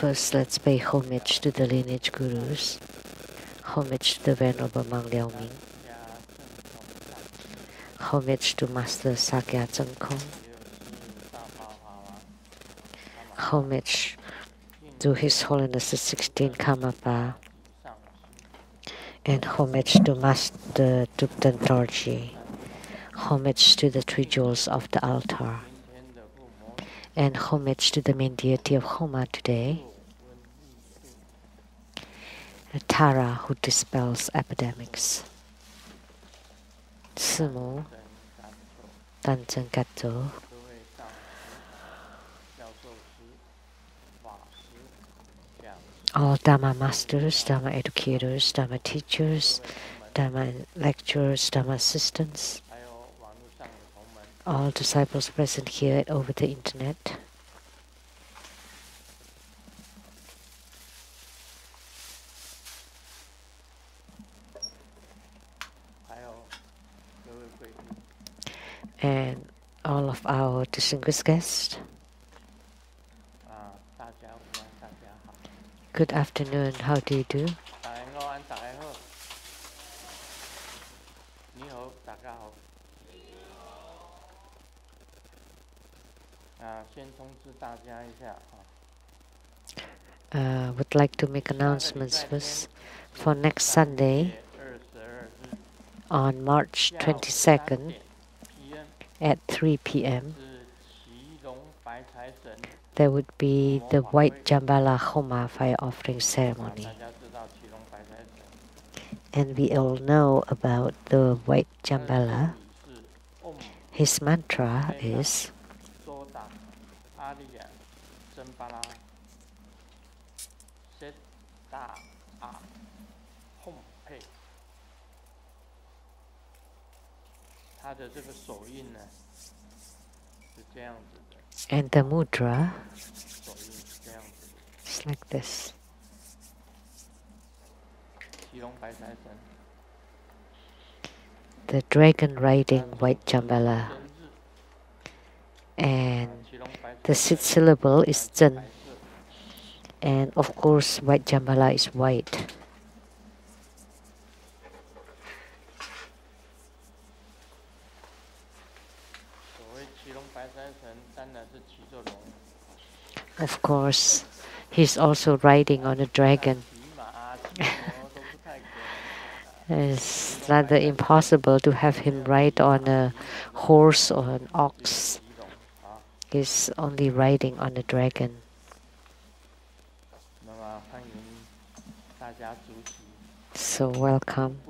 First, let's pay homage to the lineage gurus, homage to the Venerable Mang Liao Ming, homage to Master Sakya Cheng Kong, homage to His Holiness the 16th Karmapa, and homage to Master Dukten Dorji, homage to the three jewels of the altar, and homage to the main deity of Homa today, Tara who dispels epidemics. Sumo Tanzeng Gato, all Dharma masters, Dharma educators, Dharma teachers, Dharma lecturers, Dharma assistants, all disciples present here over the internet, and all of our distinguished guests. Good afternoon, how do you do? Would like to make announcements first. For next Sunday, on March 22nd at 3 p.m., there would be the White Jambala Homa fire offering ceremony. And we all know about the White Jambala. His mantra is and the mudra is like this. The dragon riding White Jambala, and the sixth syllable is Zhen, and of course White Jambala is white. Of course, he's also riding on a dragon. It's rather impossible to have him ride on a horse or an ox. He's only riding on a dragon. So welcome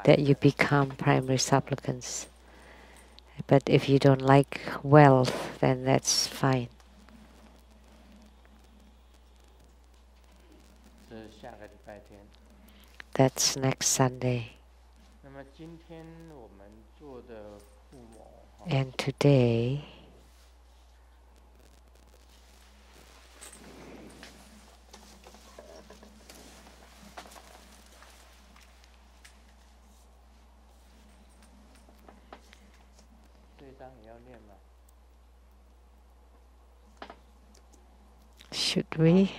that you become primary supplicants. But if you don't like wealth, then that's fine. That's next Sunday. And today, should we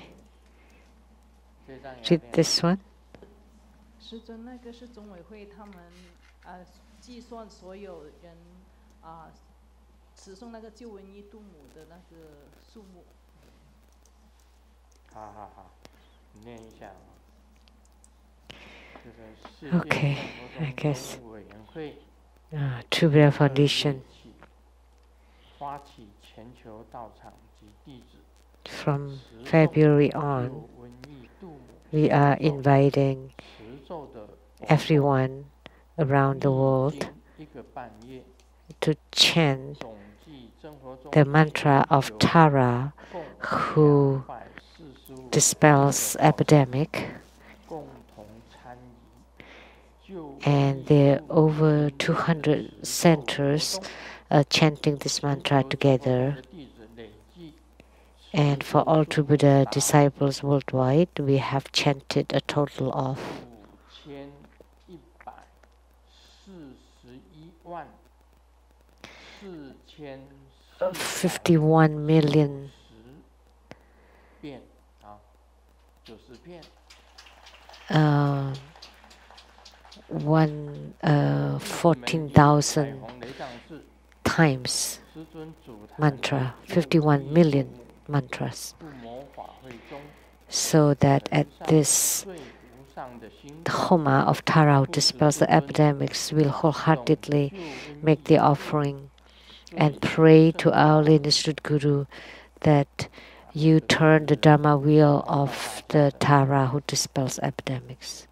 read this one? 师尊，那个是总委会他们计算所有人持诵那个救瘟疫度母的那个数目。好，你念一下。Okay, I guess. True Foundation. From February on, we are inviting everyone around the world to chant the mantra of Tara, who dispels epidemic. And there are over 200 centers chanting this mantra together. And for all True Buddha disciples worldwide, we have chanted a total of 51 14,000 times mantra, 51 million mantras, so that at this Homa of Tara who dispels the epidemics will wholeheartedly make the offering and pray to our lineage Guru that you turn the Dharma wheel of the Tara who dispels epidemics.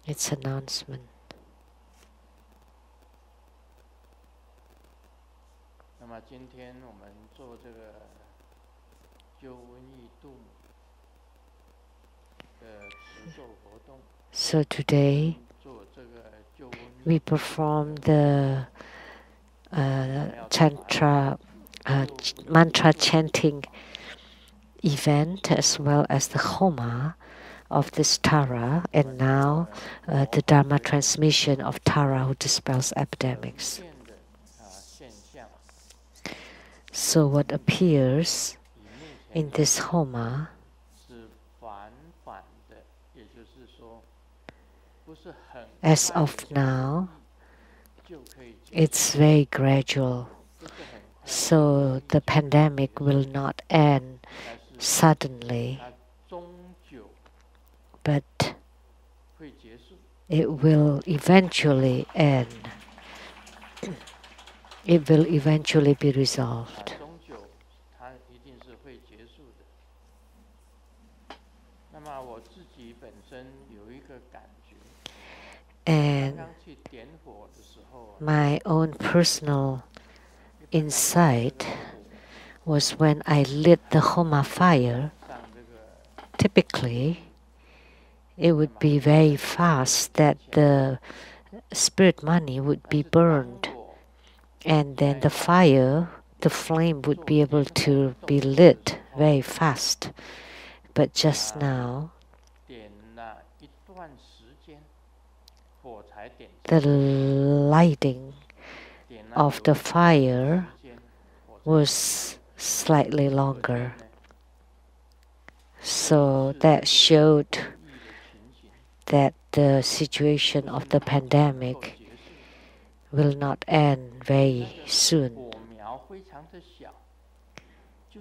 It's an announcement. So today we perform the mantra chanting event as well as the Homa of this Tara, and now the Dharma transmission of Tara who dispels epidemics. So what appears in this Homa as of now, it's very gradual. So the pandemic will not end suddenly, but it will eventually end. It will eventually be resolved. And my own personal insight was when I lit the Homa fire, typically it would be very fast that the spirit money would be burned, and then the fire, the flame would be able to be lit very fast. But just now, the lighting of the fire was slightly longer. So that showed that the situation of the pandemic will not end very soon,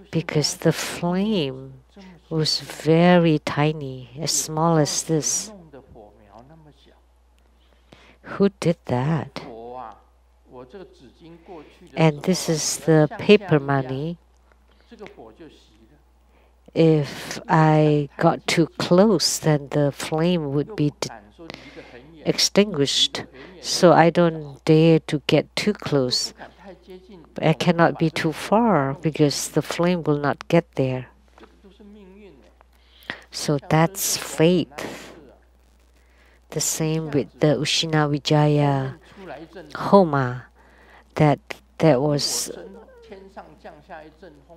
because the flame was very tiny, as small as this. Who did that? And this is the paper money. If I got too close, then the flame would be extinguished. So I don't dare to get too close. I cannot be too far because the flame will not get there. So that's faith. The same with the Ushina Vijaya Homa, that there was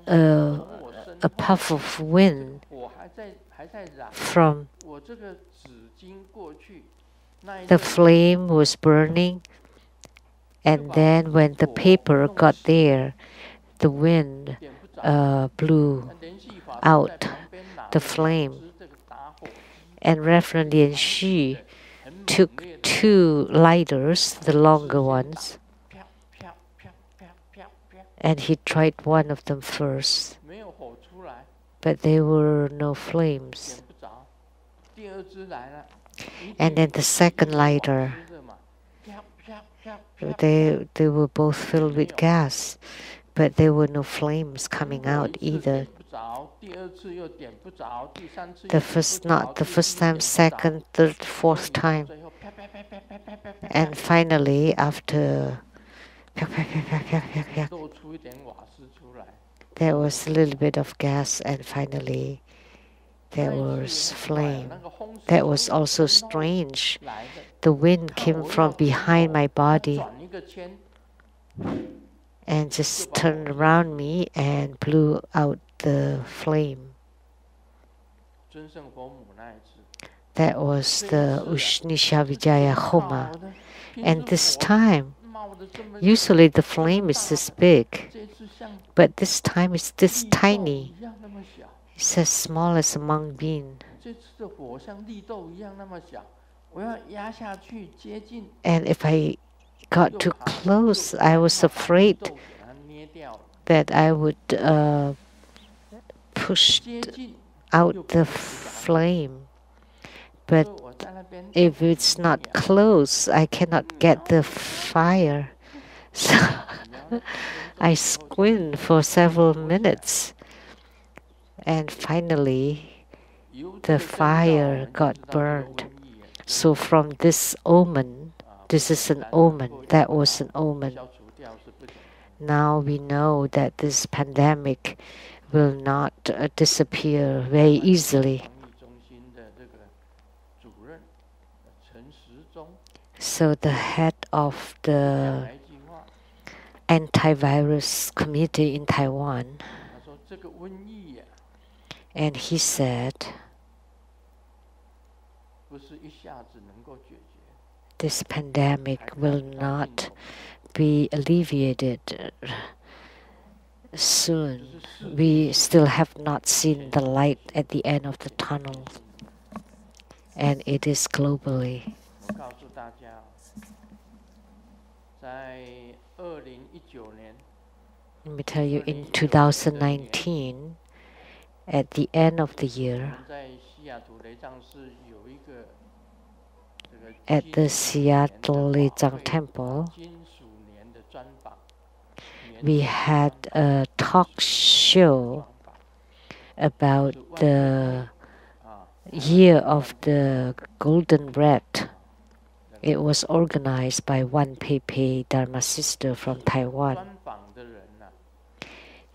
a puff of wind from the flame was burning, and then when the paper got there, the wind blew out the flame. And Reverend Lian Xu took 2 lighters, the longer ones, and he tried one of them first, but there were no flames. And then the second lighter, they were both filled with gas, but there were no flames coming out either. Not the first time, second, third, fourth time. And finally, after there was a little bit of gas, and finally there was flame. That was also strange. The wind came from behind my body and just turned around me and blew out the flame. That was the Ushnisha Vijaya Homa. And this time, usually the flame is this big, but this time it's this tiny. It's as small as a mung bean. 这次的火像绿豆一样那么小，我要压下去接近， And if I got too close, I was afraid 豆给它捏掉了， that I would push 接近 out 又不 the 能抵达。 flame. But 所以我在那边 if it's not close, I cannot get the fire. So I squint for several minutes. And finally, the fire got burned. So from this omen, this is an omen, that was an omen. Now we know that this pandemic will not disappear very easily. So the head of the antivirus committee in Taiwan, and he said, this pandemic will not be alleviated soon. We still have not seen the light at the end of the tunnel, and it is globally. Let me tell you, in 2019, at the end of the year, at the Seattle Leizang Temple, we had a talk show about the year of the golden rat. It was organized by one Peipei Dharma sister from Taiwan.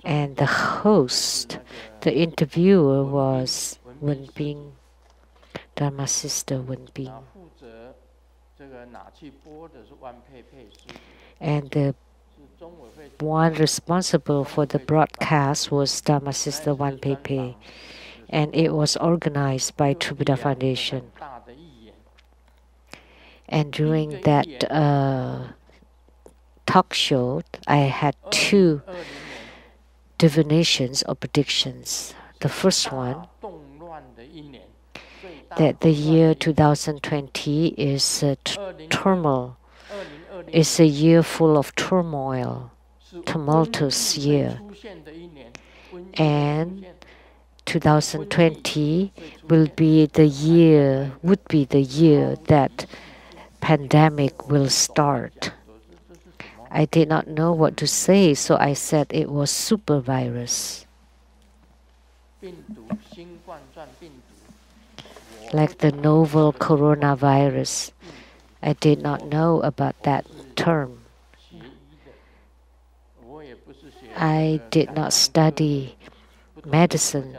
And the host, the interviewer was Wenbing, Dharma sister Wenbing. And the one responsible for the broadcast was Dharma sister Wan Peipei. And it was organized by True Buddha Foundation. And during that talk show, I had two divinations or predictions. The first one, that the year 2020 is a turmoil, is a year full of turmoil, tumultuous year. And 2020 will be the year, would be the year that pandemic will start. I did not know what to say, so I said it was super virus. Like the novel coronavirus. I did not know about that term. I did not study medicine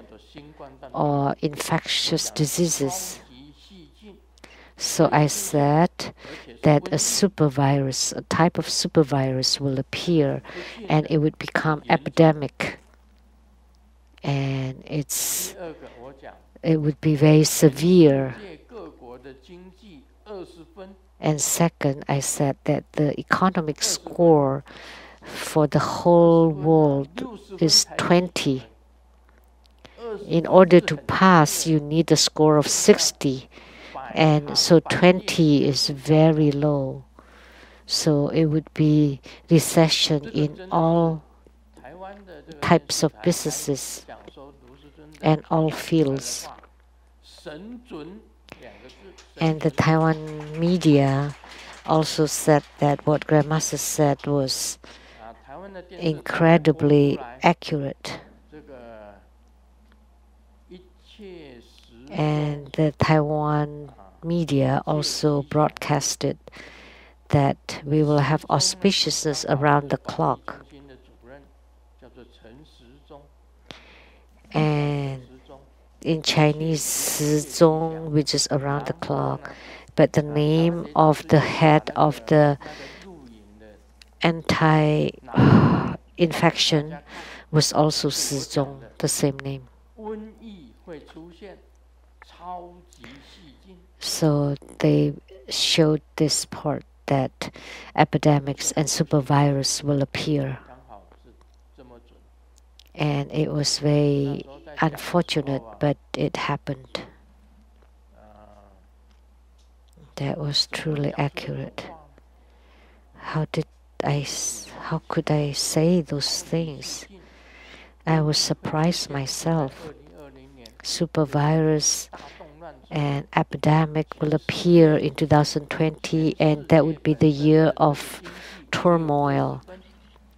or infectious diseases. So I said that a super virus, a type of super virus will appear and it would become epidemic. And it would be very severe. And second, I said that the economic score for the whole world is 20. In order to pass, you need a score of 60. And so 20 is very low. So it would be recession in all types of businesses and all fields. And the Taiwan media also said that what Grandmaster said was incredibly accurate. And the Taiwan media also broadcasted that we will have auspiciousness around the clock. And in Chinese, 时钟, which is around the clock, but the name of the head of the anti-infection was also 时钟, the same name. So they showed this part that epidemics and supervirus will appear. And it was very unfortunate, but it happened. That was truly accurate. How could I say those things? I was surprised myself. Super virus and epidemic will appear in 2020, and that would be the year of turmoil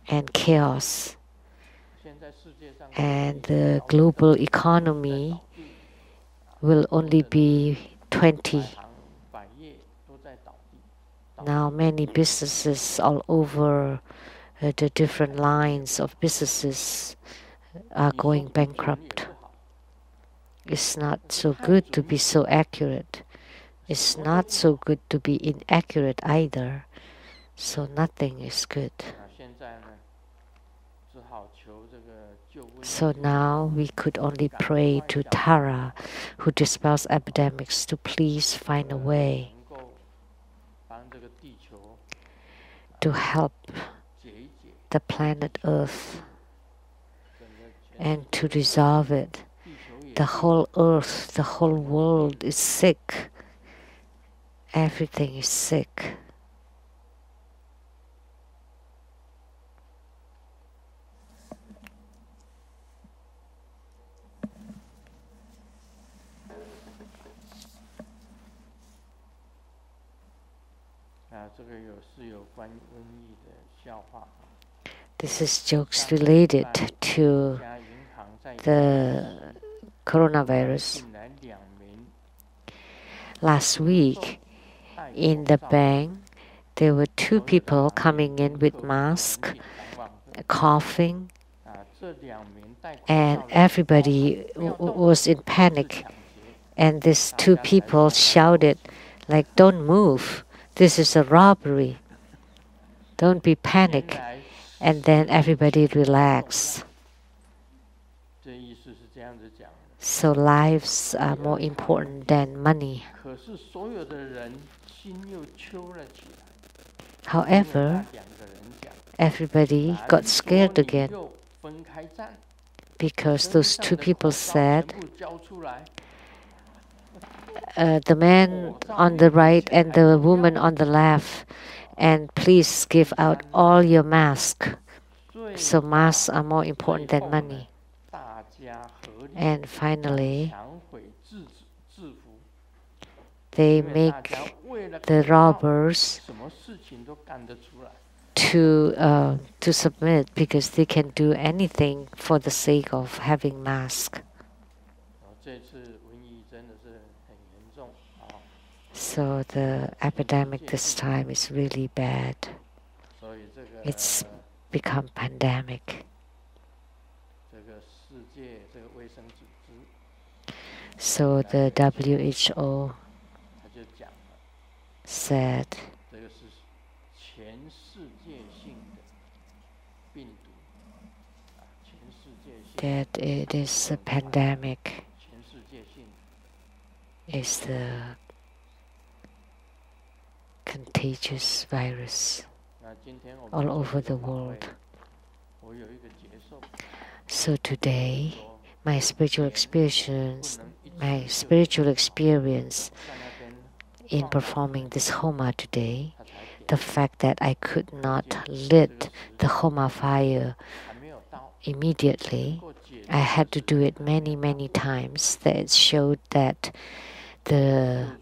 and chaos. And the global economy will only be 20. Now many businesses all over the different lines of businesses are going bankrupt. It's not so good to be so accurate. It's not so good to be inaccurate either. So nothing is good. So now we could only pray to Tara, who dispels epidemics, to please find a way to help the planet Earth and to resolve it. The whole Earth, the whole world is sick. Everything is sick. This is jokes related to the coronavirus. Last week, in the bank, there were 2 people coming in with masks, coughing, and everybody was in panic. And these 2 people shouted, like, "Don't move. This is a robbery. Don't be panic." And then everybody relaxed. So lives are more important than money. However, everybody got scared again because those 2 people said, the man on the right and the woman on the left, and please give out all your masks. So masks are more important than money. And finally, they make the robbers to submit because they can do anything for the sake of having masks. So the epidemic this time is really bad. It's become pandemic. So the WHO said that it is a pandemic. It's the contagious virus all over the world. So today, my spiritual experience in performing this Homa today, the fact that I could not lit the Homa fire immediately, I had to do it many, many times. That it showed that the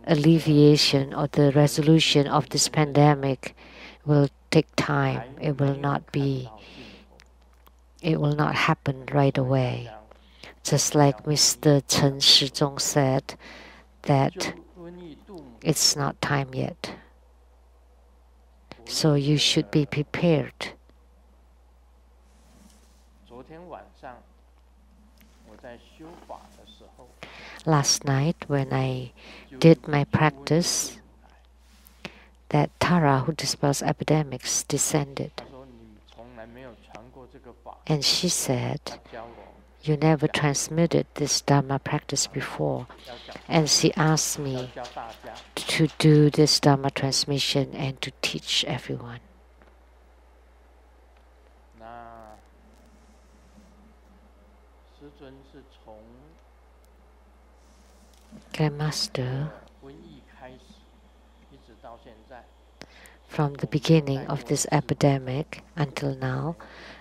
alleviation or the resolution of this pandemic will take time. It will not happen right away. Just like Mr. Chen Shizhong said that it's not time yet. So you should be prepared. Last night when I did my practice, that Tara who dispels epidemics descended. And she said, "You never transmitted this Dharma practice before." And she asked me to do this Dharma transmission and to teach everyone. Grandmaster, from the beginning of this epidemic until now,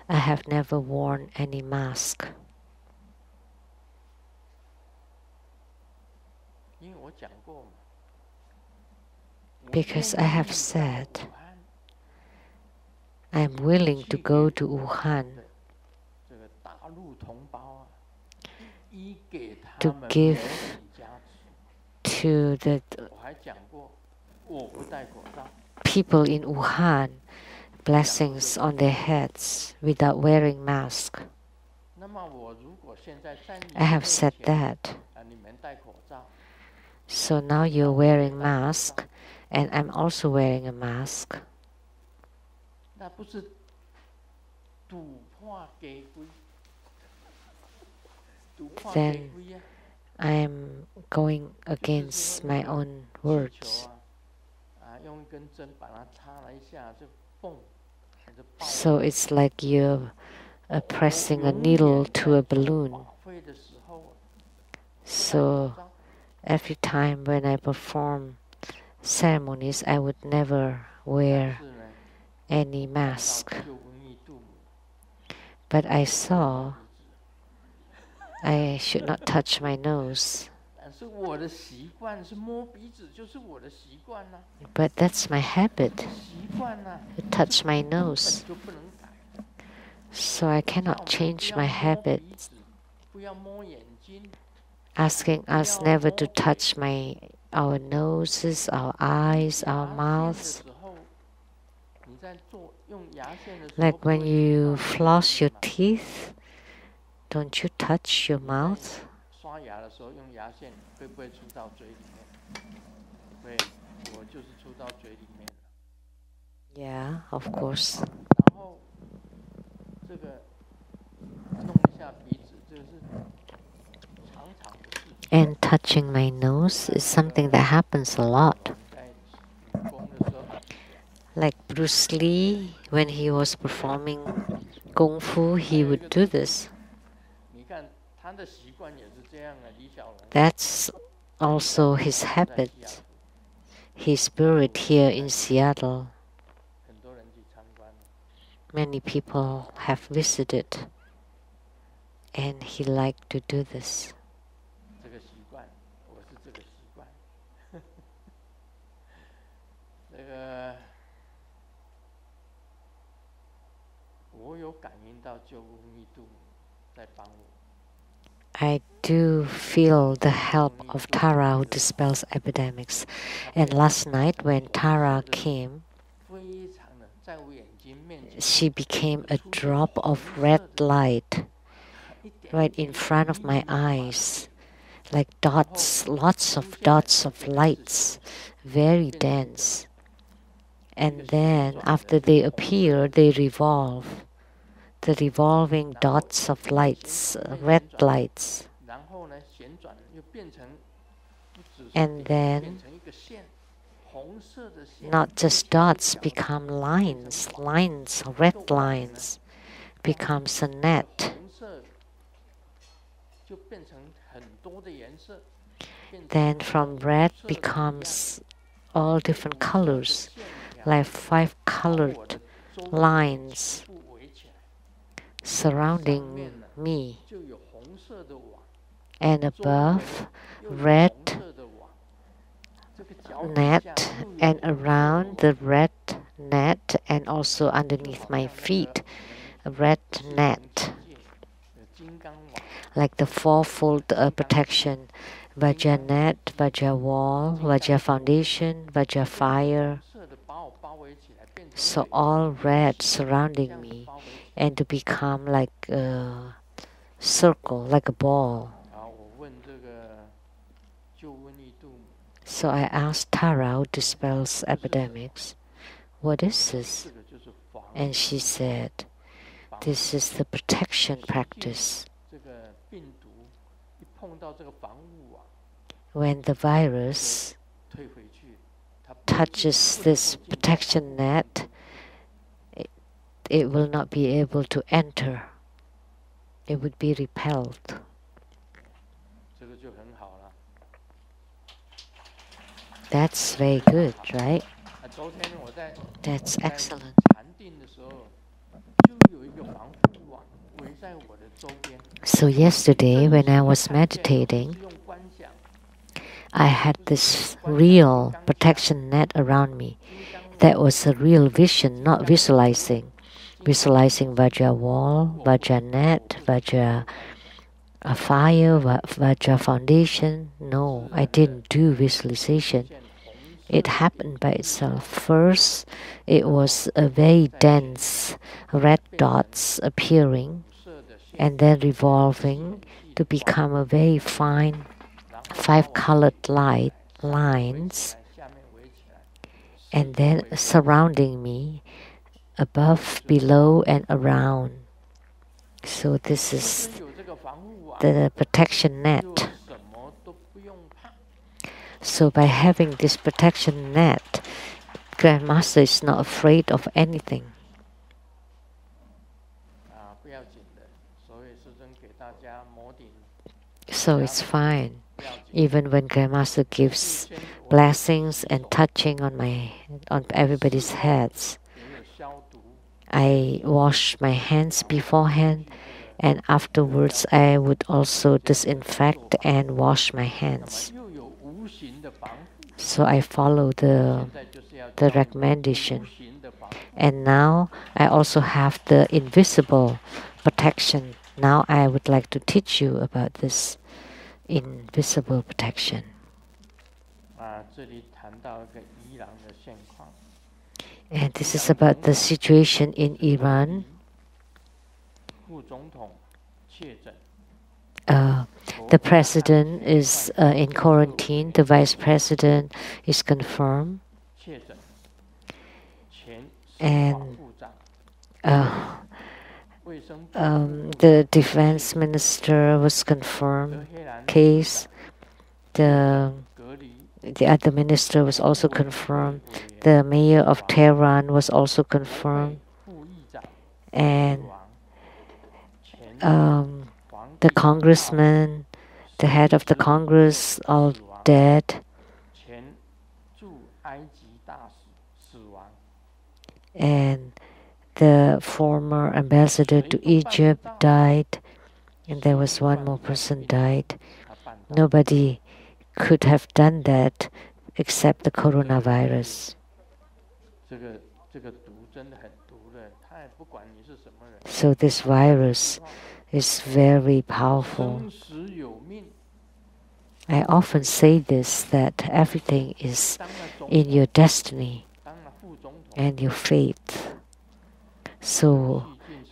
I have never worn any mask. Because I have said I am willing to go to Wuhan to give to the people in Wuhan blessings on their heads without wearing mask. I have said that. So now you're wearing mask, and I'm also wearing a mask. Then I am going against my own words. So it's like you're pressing a needle to a balloon. So every time when I perform ceremonies, I would never wear any mask. But I saw I should not touch my nose. But that's my habit, to touch my nose. So I cannot change my habit, asking us never to touch our noses, our eyes, our mouths. Like when you floss your teeth, don't you touch your mouth? Yeah, of course. And touching my nose is something that happens a lot. Like Bruce Lee, when he was performing Kung Fu, he would do this. That's also his habit. He's buried here in Seattle. Many people have visited, and he liked to do this. I do feel the help of Tara who dispels epidemics. And last night when Tara came, she became a drop of red light right in front of my eyes. Like dots, lots of dots of lights, very dense. And then after they appear, they revolve. The revolving dots of lights, red lights. And then not just dots become lines, red lines, becomes a net. Then from red becomes all different colors, like 5 colored lines surrounding me. And above, red net, and around the red net, and also underneath my feet, a red net. Like the fourfold protection, Vajra net, Vajra wall, Vajra foundation, Vajra fire. So all red surrounding me, and to become like a circle, like a ball. So I asked Tara, who dispels epidemics, what is this? And she said, this is the protection practice. When the virus touches this protection net, it will not be able to enter. it would be repelled. 这个就很好了。That's very good, right? 昨天我在 That's excellent. 禅定的时候，就有一个防护网围在我的周边。So yesterday, when I was meditating, 用观想。 I had this real protection net around me. That was a real vision, not visualizing. Visualizing Vajra wall, Vajra net, Vajra a fire, Vajra foundation. No, I didn't do visualization. It happened by itself. First, it was a very dense red dots appearing and then revolving to become a very fine 5-colored light lines, and then surrounding me above, below, and around. So this is the protection net. So by having this protection net, Grandmaster is not afraid of anything. So it's fine. Even when Grandmaster gives blessings and touching on everybody's heads, I wash my hands beforehand, and afterwards I would also disinfect and wash my hands. So I follow the recommendation. And now I also have the invisible protection. Now I would like to teach you about this invisible protection. And this is about the situation in Iran. The president is in quarantine. The vice president is confirmed. And the defense minister was confirmed case. The other minister was also confirmed. The mayor of Tehran was also confirmed. And the congressman, the head of the Congress, all dead. And the former ambassador to Egypt died. And there was one more person died. Nobody could have done that except the coronavirus. So this virus is very powerful. I often say this, that everything is in your destiny and your faith. So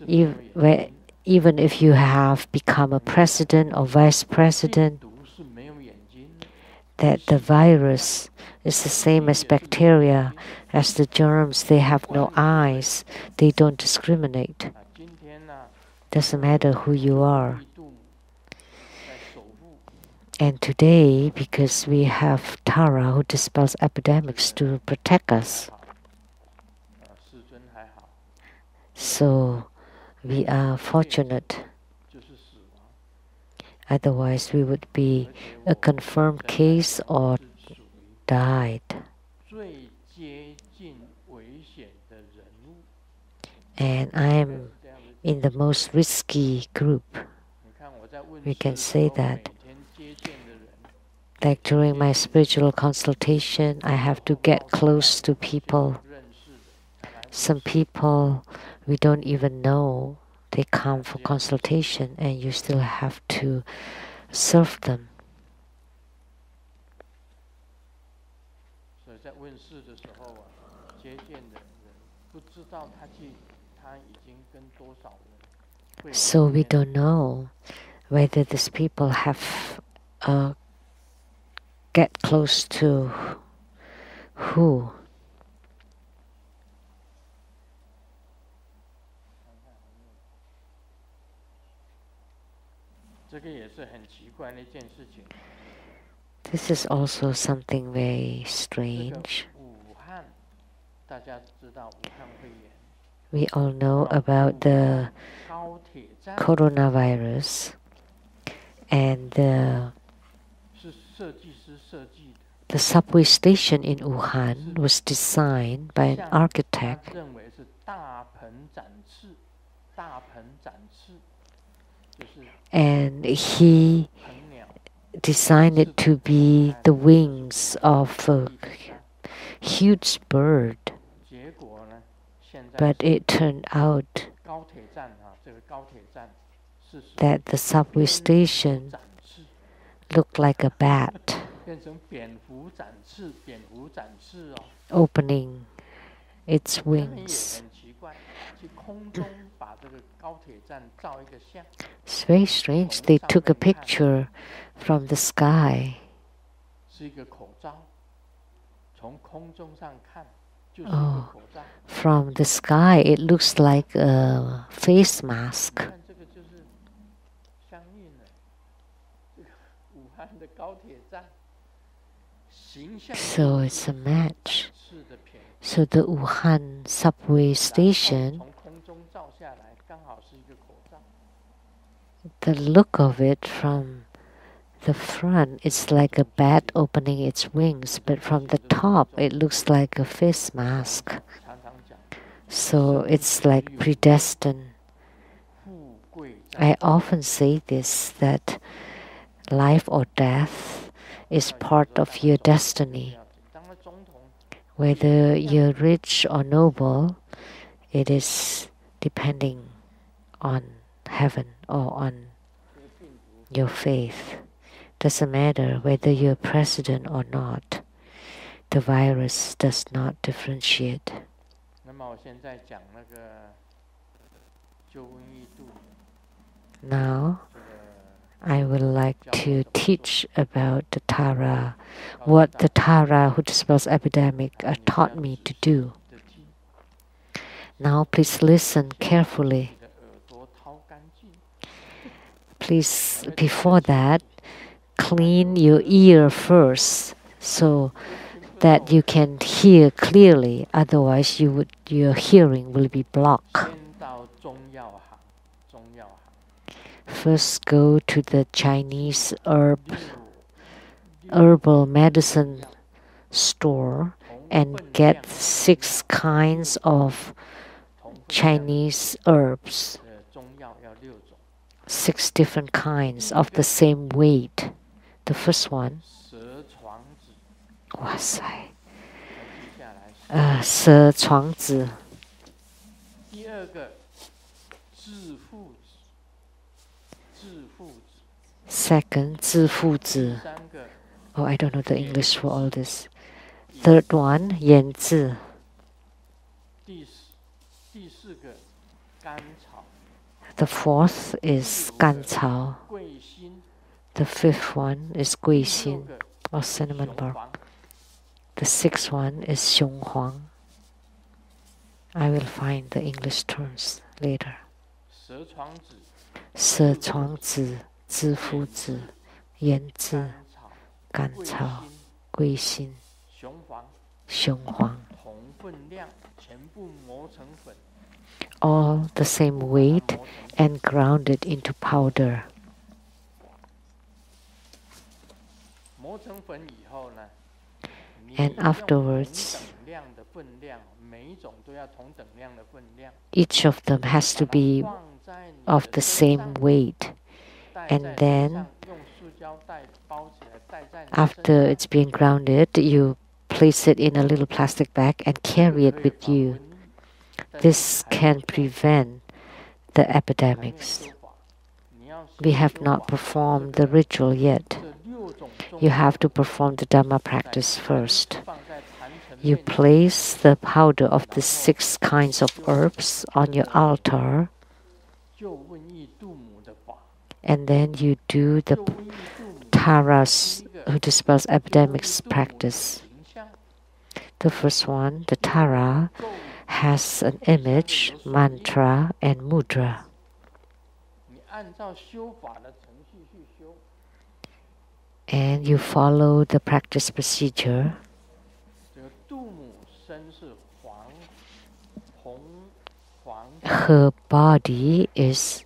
even if you have become a president or vice president, that the virus is the same as bacteria, as the germs. They have no eyes. They don't discriminate. Doesn't matter who you are. And today, because we have Tara who dispels epidemics to protect us, so we are fortunate. Otherwise, we would be a confirmed case or died. And I am in the most risky group. We can say that. Like during my spiritual consultation, I have to get close to people. Some people we don't even know. They come for consultation and you still have to serve them. So we don't know whether these people have get close to who. This is also something very strange. We all know about the coronavirus, and the subway station in Wuhan was designed by an architect, and he designed it to be the wings of a huge bird. But it turned out that the subway station looked like a bat opening its wings. It's very strange. They took a picture from the sky. Oh, from the sky, it looks like a face mask. So it's a match. So the Wuhan subway station, the look of it from the front, it's like a bat opening its wings, but from the top, it looks like a face mask. So it's like predestined. I often say this, that life or death is part of your destiny. Whether you're rich or noble, it is depending on heaven or on your faith. Doesn't matter whether you're president or not. The virus does not differentiate. Now, I would like to teach about the Tara, what the Tara who dispels epidemic taught me to do. Now, please listen carefully. Please, before that, clean your ear first so that you can hear clearly. Otherwise, your hearing will be blocked. First, go to the Chinese herbal medicine store and get 6 kinds of Chinese herbs. 6 different kinds of the same weight. The first one, 哇塞，蛇床子。Second, 致附子. Oh, I don't know the English for all this. Third one, 盐渍. The fourth is 甘草. The fifth one is 桂心 or cinnamon bark. The sixth one is 雄黄. I will find the English terms later. 蛇床子, 致附子, 盐渍, 甘草, 桂心, 雄黄. All the same weight and grounded into powder. And afterwards, each of them has to be of the same weight. And then, after it's been grounded, you place it in a little plastic bag and carry it with you. This can prevent the epidemics. We have not performed the ritual yet. You have to perform the Dharma practice first. You place the powder of the 6 kinds of herbs on your altar, and then you do the Taras who dispels epidemics practice. The first one, the Tara, has an image, mantra, and mudra. And you follow the practice procedure. her body is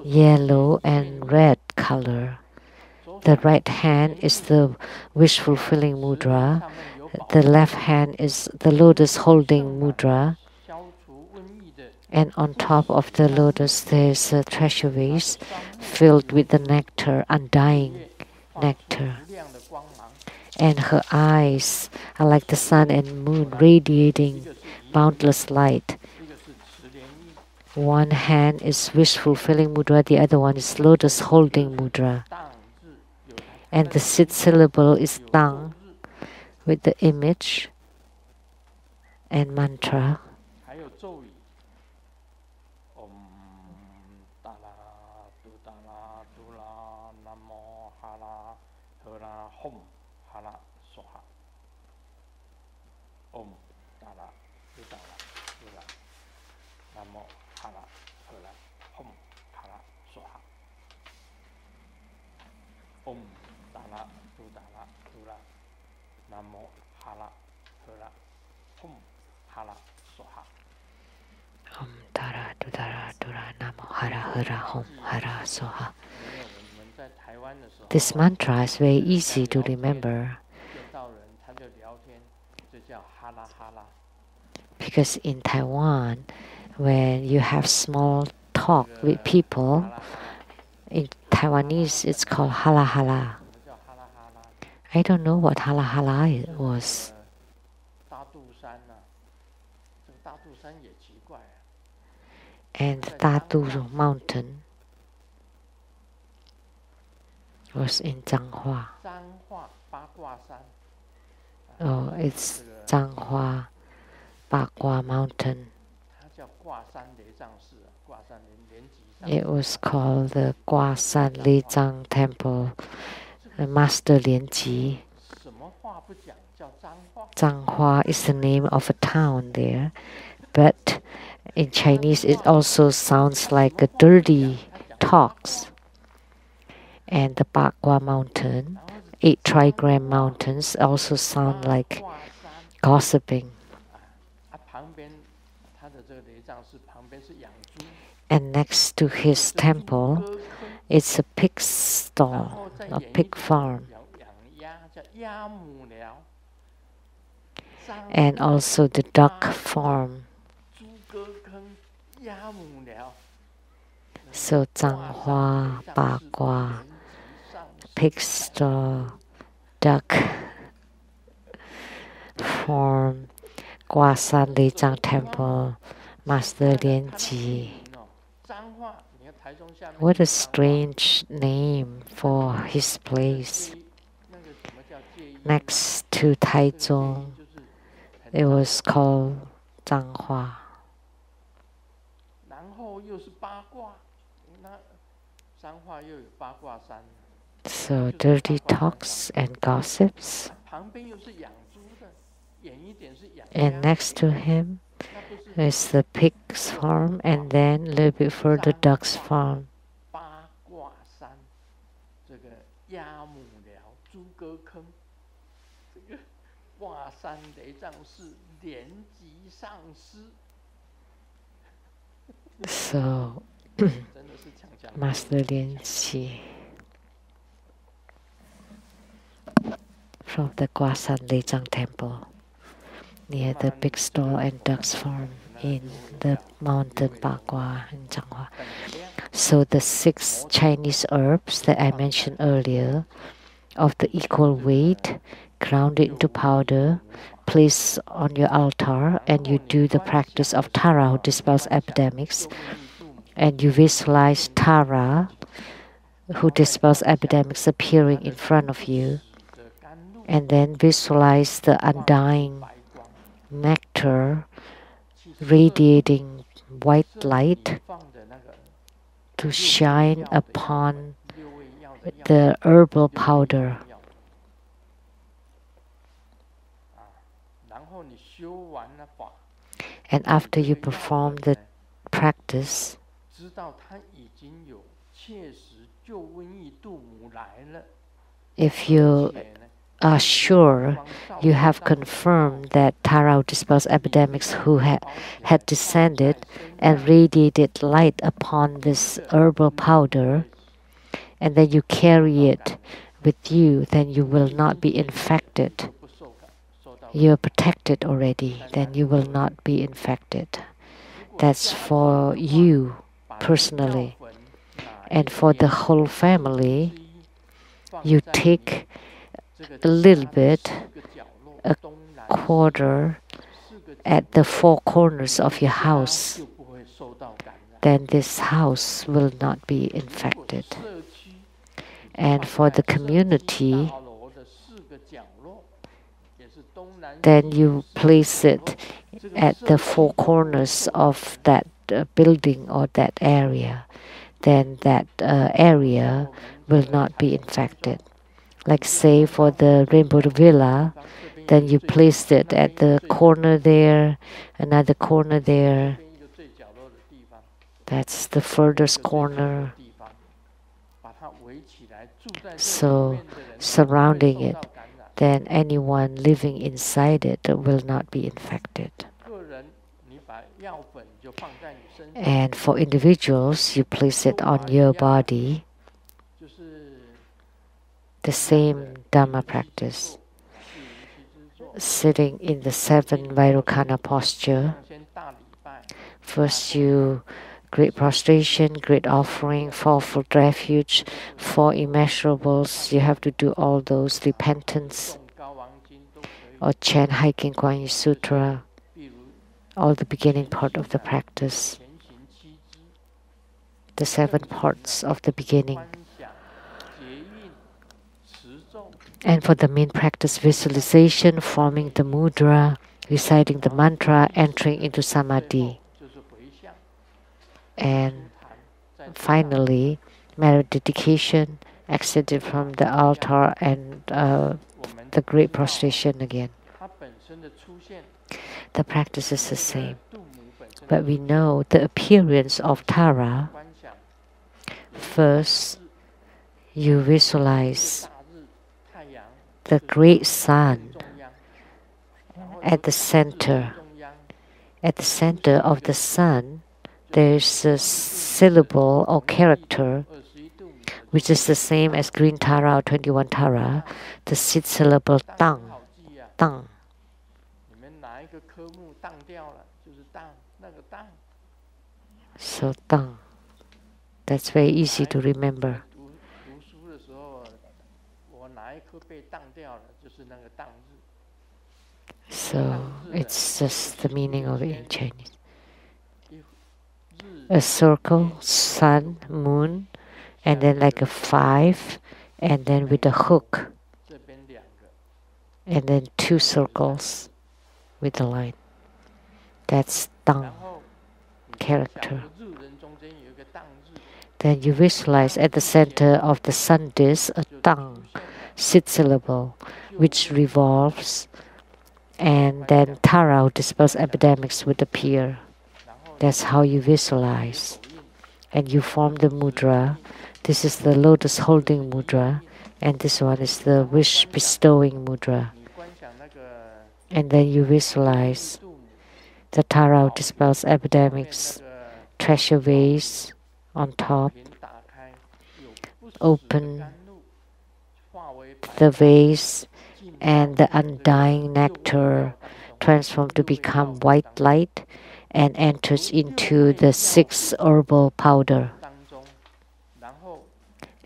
yellow and red color. The right hand is the wish-fulfilling mudra. The left hand is the lotus holding mudra. And on top of the lotus, there is a treasure vase filled with the nectar, undying nectar. And her eyes are like the sun and moon, radiating boundless light. One hand is wish-fulfilling mudra, the other one is lotus-holding mudra. And the sixth syllable is tang, with the image and mantra. This mantra is very easy to remember because in Taiwan, when you have small talk with people, in Taiwanese it's called hala hala. I don't know what hala hala was. And Tatu Mountain was in Changhua. Oh, it's Changhua Bagua Mountain. It was called the Gua San Li Zhang Temple, the Master Lianji. Changhua is the name of a town there, but in Chinese it also sounds like a dirty talks. And the Bagua Mountain, 8 trigram mountains, also sound like gossiping. And next to his temple, it's a pig stall, a pig farm. And also the duck farm. So Changhua, Bagua, pig stall, duck farm, Gua San Li Zhang Temple, Master Lianji. What a strange name for his place. Next to Taichung, it was called Changhua. So dirty talks and gossips. And next to him is the pig's farm, and then a little bit further duck's farm. So Master Lianji from the Gua San Li Zhang Temple near the big store and duck's farm in the mountain Bagua in Changhua. So the 6 Chinese herbs that I mentioned earlier, of the equal weight, ground it into powder, place on your altar, and you do the practice of Tara, who dispels epidemics, and you visualize Tara, who dispels epidemics, appearing in front of you, and then visualize the undying nectar radiating white light to shine upon the herbal powder. And after you perform the practice, if you are sure, you have confirmed that Tara dispels epidemics who had descended and radiated light upon this herbal powder, and then you carry it with you, then you will not be infected. You are protected already, then you will not be infected. That's for you personally. And for the whole family, you take a little bit, a quarter at the four corners of your house, then this house will not be infected. And for the community, then you place it at the four corners of that building or that area. Then that area will not be infected. Like say for the Rainbow Villa, then you place it at the corner there, another corner there. That's the furthest corner. So surrounding it, then anyone living inside it will not be infected. And for individuals, you place it on your body. The same Dharma practice. Sitting in the 7 Vairocana posture. First you great prostration, great offering, fourfold refuge, 4 immeasurables. You have to do all those repentance or chant Hiking Guan Yu Sutra, all the beginning part of the practice, the 7 parts of the beginning. And for the main practice, visualization, forming the mudra, reciting the mantra, entering into samadhi. And finally, merit dedication, exited from the altar, and the great prostration again. The practice is the same. But we know the appearance of Tara. First, you visualize the great sun at the center. At the center of the sun, there is a syllable or character which is the same as green Tara or 21 Tara, the 6 syllable tang, tang. So tang, that's very easy to remember. So it's just the meaning of it in Chinese. A circle, sun, moon, and then like a 5, and then with a hook, and then 2 circles with a line. That's tang character. Then you visualize at the center of the sun disk a tang, 6 syllable, which revolves, and then Tara dispels epidemics would appear. That's how you visualize. And you form the mudra. This is the lotus holding mudra, and this one is the wish bestowing mudra. And then you visualize the Tara dispels epidemics, treasure vase on top. Open the vase, and the undying nectar transforms to become white light and enters into the 6 herbal powder.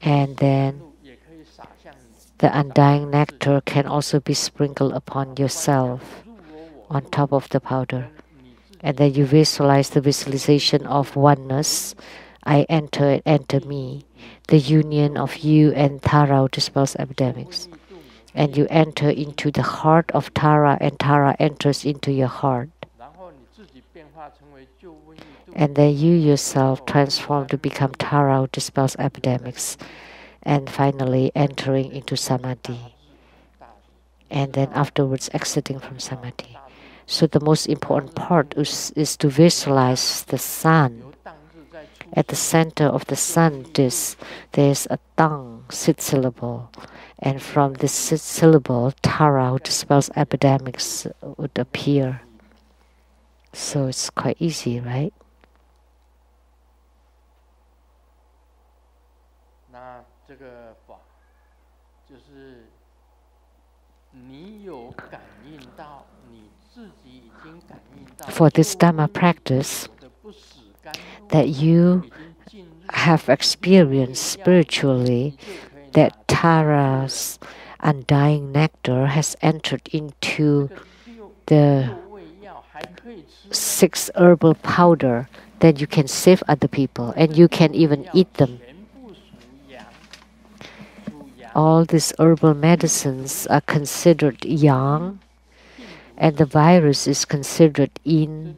And then the undying nectar can also be sprinkled upon yourself on top of the powder. And then you visualize the visualization of oneness. I enter, enter me. The union of you and Tara dispels epidemics. And you enter into the heart of Tara, and Tara enters into your heart. And then you yourself transform to become Tara, dispels epidemics, and finally entering into samadhi. And then afterwards exiting from samadhi. So the most important part is to visualize the sun. At the center of the sun disk, there's a tang, sit syllable. And from this sit syllable, Tara, who dispels epidemics, would appear. So it's quite easy, right? 那这个法就是你有感应到，你自己已经感应到。For this Dharma practice, that you have experienced spiritually that Tara's undying nectar has entered into the 6 herbal powder, then you can save other people and you can even eat them. All these herbal medicines are considered yang, and the virus is considered yin.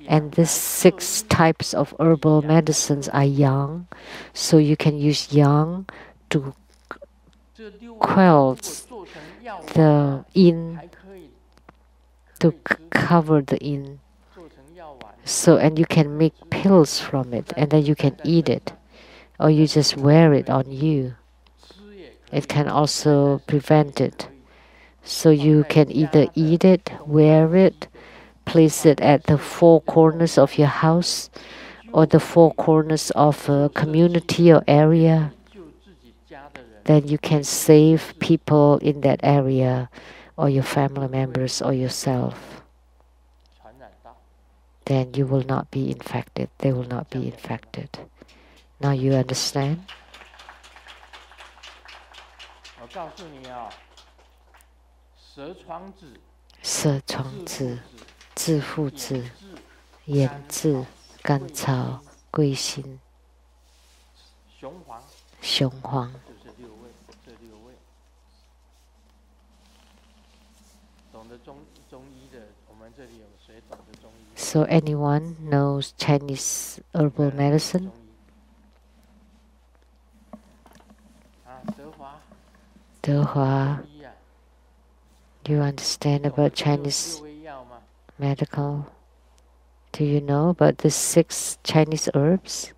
And these 6 types of herbal medicines are yang, so you can use yang to quell the yin, to cover the yin. So, and you can make pills from it, and then you can eat it, or you just wear it on you. It can also prevent it. So you can either eat it, wear it, place it at the 4 corners of your house, or the 4 corners of a community or area. Then you can save people in that area, or your family members, or yourself. Then you will not be infected. They will not be infected. Now you understand? 我告诉你啊，蛇床子、蛇床子、致附子、眼字、甘草、桂心、雄黄。就是6味，这6味。懂得中医的，我们这里有谁懂得中医 So anyone knows Chinese herbal medicine? 德华 Do you understand about Chinese medical? Do you know about the 6 Chinese herbs?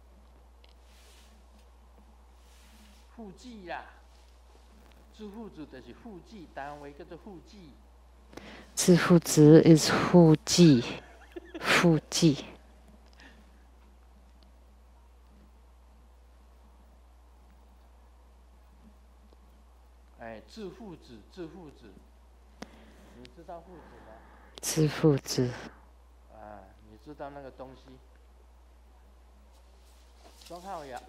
附剂啦，致附子就是附剂，单位叫做附剂。致附子 is 附剂，附剂。致附子，致附子，你知道附子吗？致附子。你知道那个东西？中号药，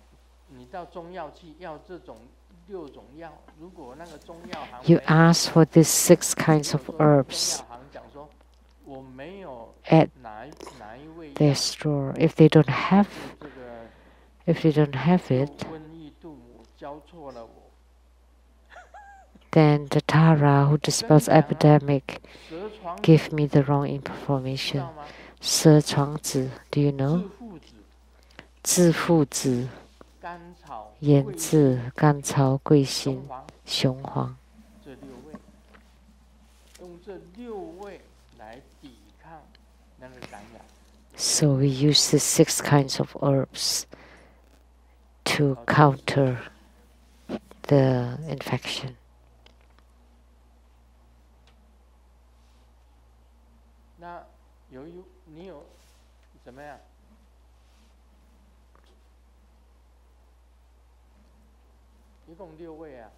你到中药去要这种6种药，如果那个中药行 You ask for these 6 kinds of herbs at their store. If they don't have it, then the Tara who dispels epidemic gave me the wrong information. 蛇床子 do you know? 致附子、盐渍、甘草、桂心、雄黄。这6味，用这6味来抵抗那个感染。So we use the 6 kinds of herbs to counter the infection. 那由于你有怎么样？一共6味啊，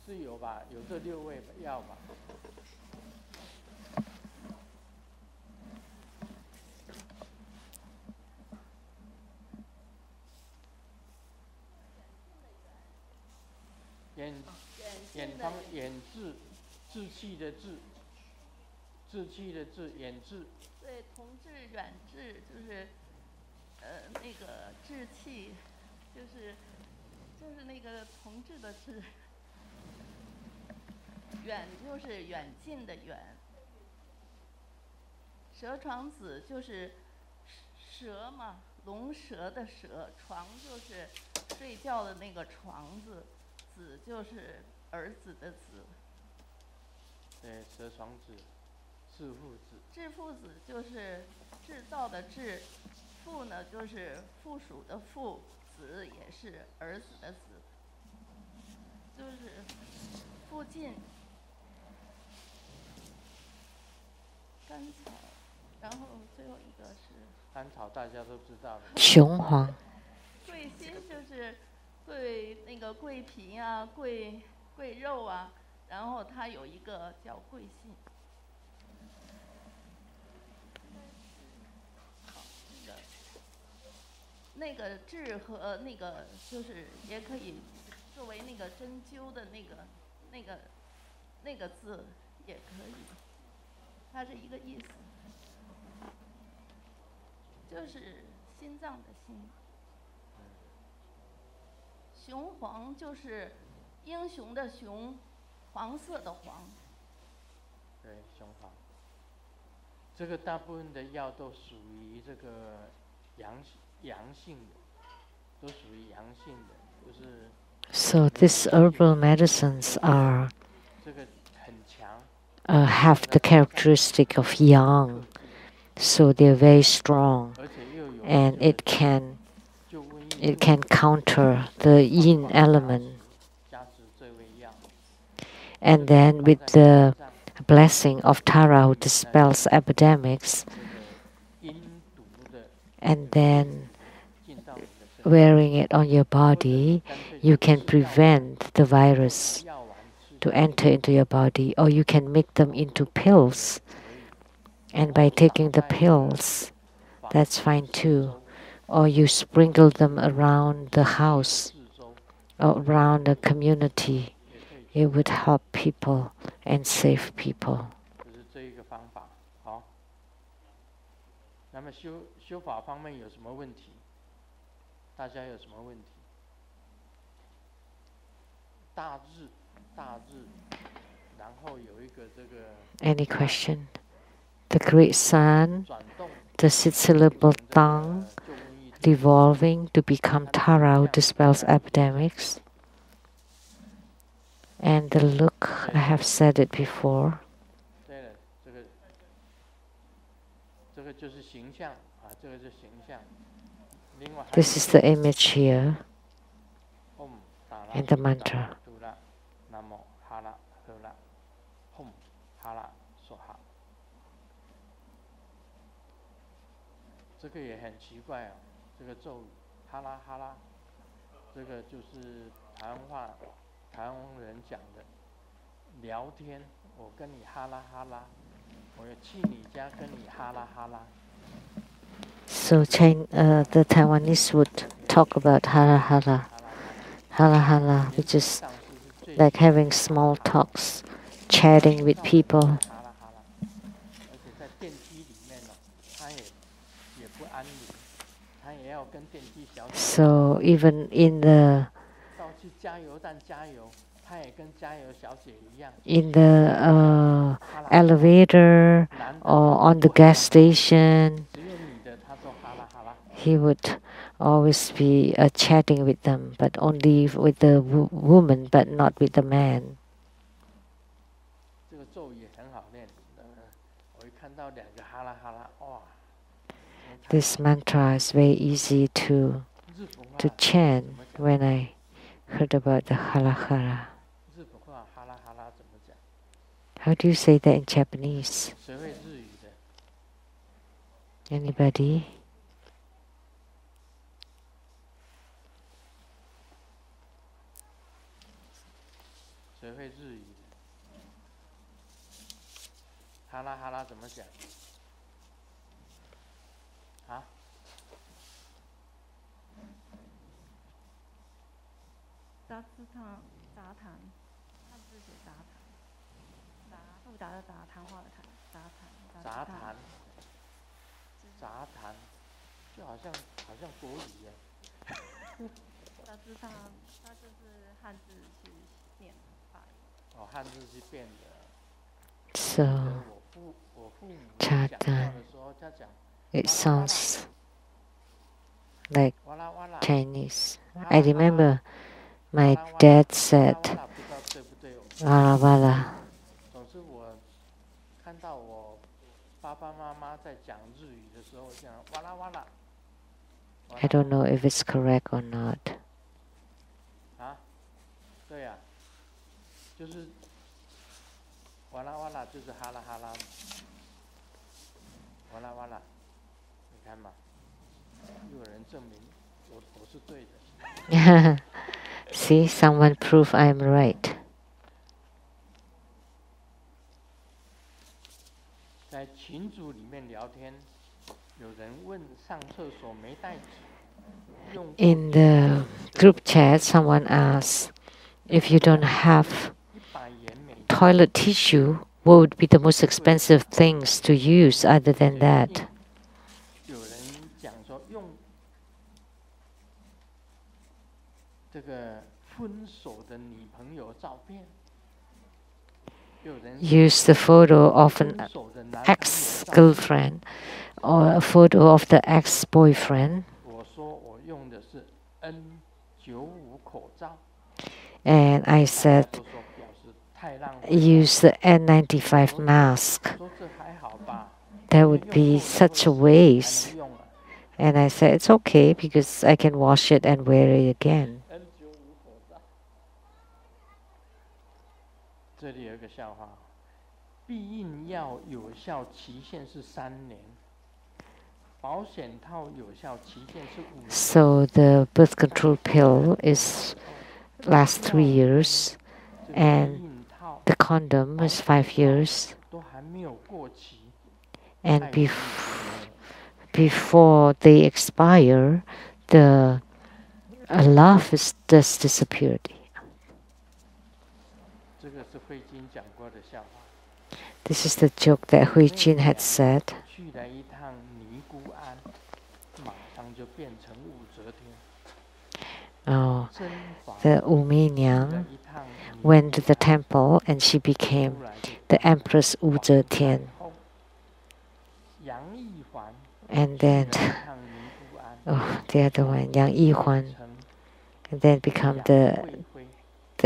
是有吧？有这6味药吧？眼治，志气的志，志气的志，眼治。对，同治软质就是那个志气，就是那个同治的治。远就是远近的远。蛇床子就是蛇嘛，龙蛇的蛇，床就是睡觉的那个床子，子就是儿子的子。对，蛇床子，致附子。致附子就是制造的制，父呢就是附属的父，子也是儿子的子，就是附近甘草，然后最后一个是甘草，大家都知道的。雄黄。桂心就是桂那个桂皮啊，桂肉啊，然后它有一个叫桂心。那个痣和那个就是也可以作为那个针灸的那个字也可以，它是一个意思，就是心脏的心。雄黄就是英雄的雄，黄色的黄。对，雄黄。这个大部分的药都属于这个阳性的，都属于阳性的，就是。So these herbal medicines are have the characteristic of yang, so they're very strong, and it can counter the yin element. And then with the blessing of Tara who dispels epidemics, and then wearing it on your body, you can prevent the virus to enter into your body, or you can make them into pills. And by taking the pills, that's fine too. Or you sprinkle them around the house, or around the community. It would help people and save people. 这一个方法，好。那么修法方面有什么问题？大家有什么问题？大日，然后有一个这个。Any question? The great sun, the syllable tongue, devolving to become Tara who dispels epidemics. And the look, I have said it before. 对了，这个就是形象啊，这个是形象。This is the image here and the mantra. 这个也很奇怪啊，这个咒语哈拉哈拉，这个就是台湾人讲的聊天，我跟你哈拉哈拉，我去你家跟你哈拉哈拉。So the Taiwanese would talk about hala hala, which is like having small talks, chatting with people. So even in the elevator or on the gas station, he would always be chatting with them, but only with the woman, but not with the man. This mantra is very easy to chant when I heard about the hala hala. How do you say that in Japanese? Anybody? Ha la ha la 怎么讲？啊？杂谈，汉字写杂谈，复杂的杂，谈话的谈，杂谈，就好像国语一样。杂志上，它就是汉字去念发音。哦，汉字去变的。So, Chatan, it sounds like Chinese. I remember my dad said, Wala Wala. 总是我看到我爸爸妈妈在讲日语的时候，讲哇啦哇啦， I don't know if it's correct or not. 啊，对呀、就是哇啦哇啦，就是哈啦哈啦，哇啦哇啦，你看嘛，又有人证明我是对的。See, someone prove I'm right. 在群组里面聊天，有人问上厕所没带纸，用 In the group chat, someone asks, if you don't have 100元美金， toilet tissue, what would be the most expensive things to use other than that? 有人讲说用这个分手的女朋友照片，有人 Use the photo of an 分手的男朋友照片。 ex-girlfriend or a photo of the ex-boyfriend. 我说我用的是 N95 口罩， And I 大家 said, 都说表示太浪费了。 use the N95 mask. 说这还好吧， That would be such a 还 waste. 能用了。 And I said, it's okay because I can wash it and wear it again. N95 口罩。这里有一个笑话，避孕药有效期限是3年，保险套有效期限是5年。 So the birth control pill lasts 3 years 这个避 and 孕套 the condom is 5 years. 都还没有过期， And 太离谱了。 before they expire, the love is just disappeared. 这个是慧晶讲过的笑话。 This is the joke that Hui Jin had said. 去了一趟尼姑庵，马上就变成武则天。 Oh, 甄嬛 the Wu Mi 去了 Niang 一趟尼 went to 姑 the 庵， temple and she became 后来就 the Empress Wu Zetian. 后杨懿环 And 去了 then, 一趟尼姑庵， oh, the other one, Yang Yihuan, 成 and then become 杨 the 贵妃。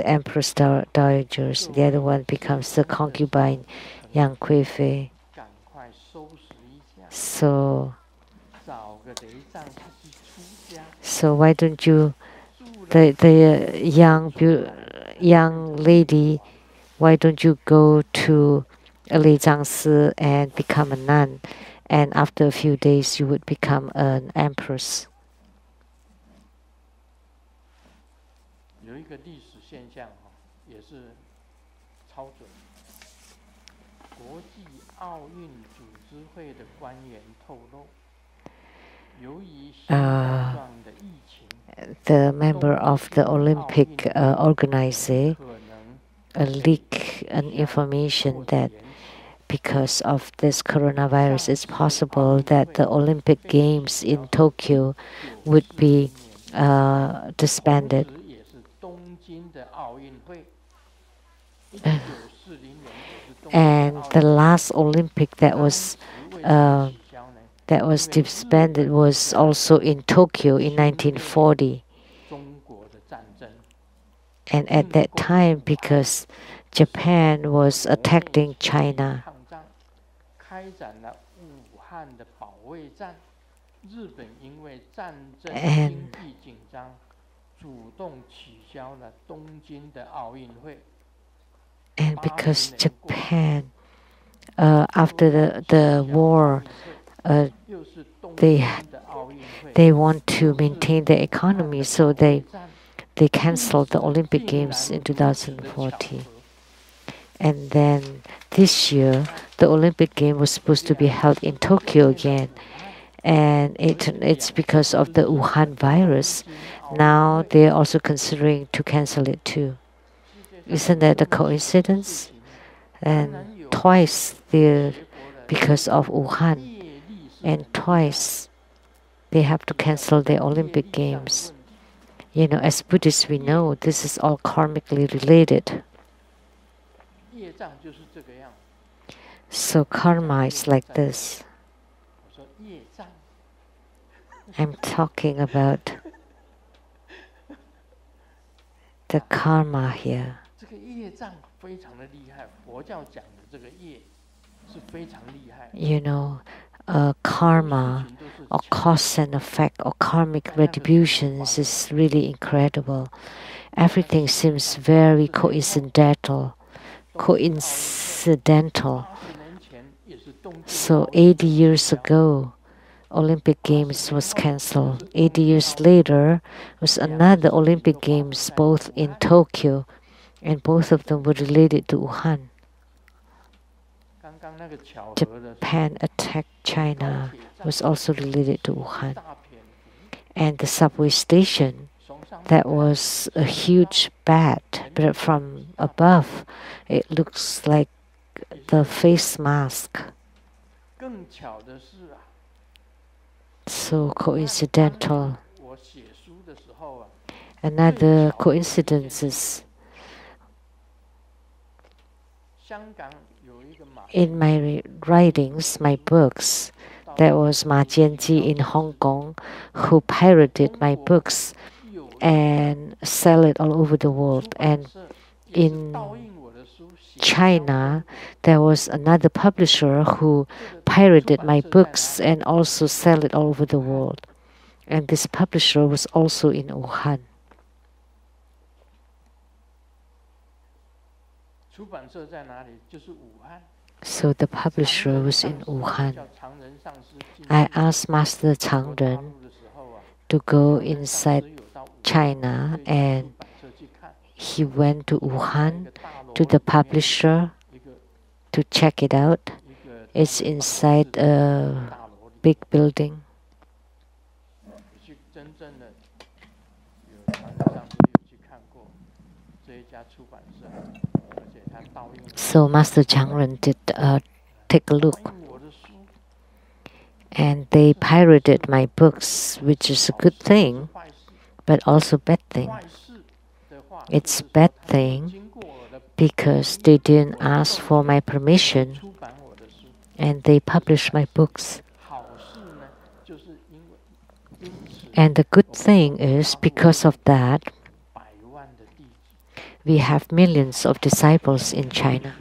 Empress Dowagers. The other one becomes the concubine, Yang Kuifei. 赶快收拾一下， So, 找个雷丈夫去出家， so why don't you, 住了 the young lady, why don't you go to a Lei Zhangsi and become a nun? And after a few days, you would become an empress. 有一个历史现象也是超准。国际奥运组织会的官员透露，由于新冠状的疫情， The member of the Olympic organizer 可能 leak an information that because of this coronavirus, it's possible that the Olympic Games in Tokyo would be disbanded. 同时也是东京的奥运会。1940年也是东京 And 奥 the 运会， last Olympic that was 当时为什么取消呢？ disbanded was also in Tokyo in 1940. 中国的战争， And at that time, because Japan was 国内 attacking 实行 China, 抗战，开展了武汉的保卫战。日本因为战争 And 经济紧张，主动取消了东京的奥运会。 and because Japan, after the war, 又是东 they 京的奥运会， they want to maintain their economy, so 保卫 they 战 canceled the Olympic 竟然 Games in 如此的巧 2040. 合 And then this year, the Olympic game was supposed to be held in Tokyo again. And it's because of the Wuhan virus. Now they're also considering to cancel it too. Isn't that a coincidence? And twice they're because of Wuhan, and twice they have to cancel their Olympic Games. You know, as Buddhists, we know this is all karmically related. 业障就是这个样。 So karma is like this. 我说业障， I'm talking about the karma here. 这个业障非常的厉害。佛教讲的这个业是非常厉害。 You know, karma or cause and effect or karmic retributions is really incredible. Everything seems very coincidental. So 80 years ago, Olympic Games was cancelled. 80 years later was another Olympic Games, both in Tokyo, and both of them were related to Wuhan. Japan attacked China was also related to Wuhan. And the subway station, that was a huge bat, but from above it looks like the face mask. So coincidental. Another coincidence is in my writings, my books, there was Ma Jianji in Hong Kong who pirated my books and sell it all over the world. And in China, there was another publisher who pirated my books and also sell it all over the world. And this publisher was also in Wuhan. So the publisher was in Wuhan. I asked Master Changren to go inside China, and he went to Wuhan to the publisher to check it out. It's inside a big building. So Master Changren did take a look. And they pirated my books, which is a good thing, but also bad thing. It's bad thing because they didn't ask for my permission and they published my books. And the good thing is because of that, we have millions of disciples in China.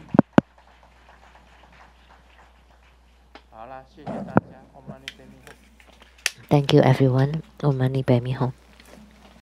Thank you, everyone. Om Mani Padme Hum.